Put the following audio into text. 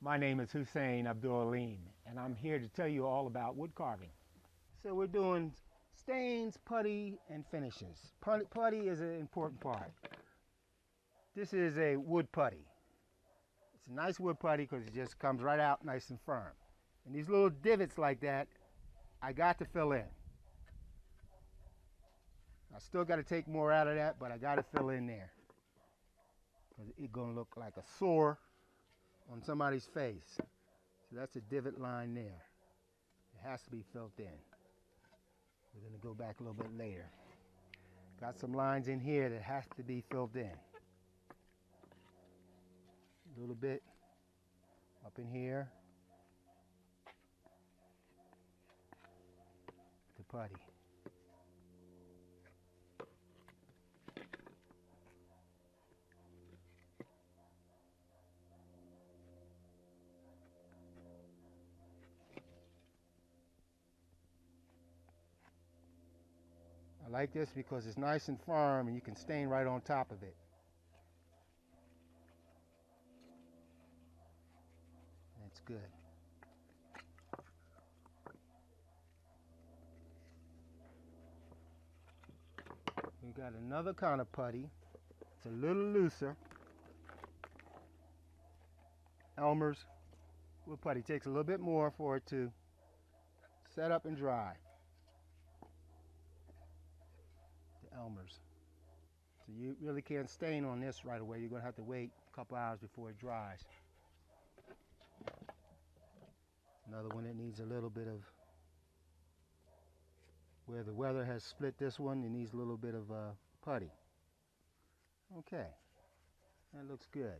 My name is Hussein Abdul-Aleem, and I'm here to tell you all about wood carving. So we're doing stains, putty, and finishes. Putty is an important part. This is a wood putty. It's a nice wood putty because it just comes right out nice and firm. And these little divots like that, I got to fill in. I still got to take more out of that, but I got to fill in there because it's going to look like a sore on somebody's face. So that's a divot line there. It has to be filled in. We're going to go back a little bit later. Got some lines in here that has to be filled in. A little bit up in here. The putty. I like this because it's nice and firm and you can stain right on top of it. That's good. We got another kind of putty. It's a little looser. Elmer's wood putty takes a little bit more for it to set up and dry. The Elmer's. So you really can't stain on this right away. You're going to have to wait a couple hours before it dries. Another one that needs a little bit of, where the weather has split this one, it needs a little bit of putty. Okay, that looks good.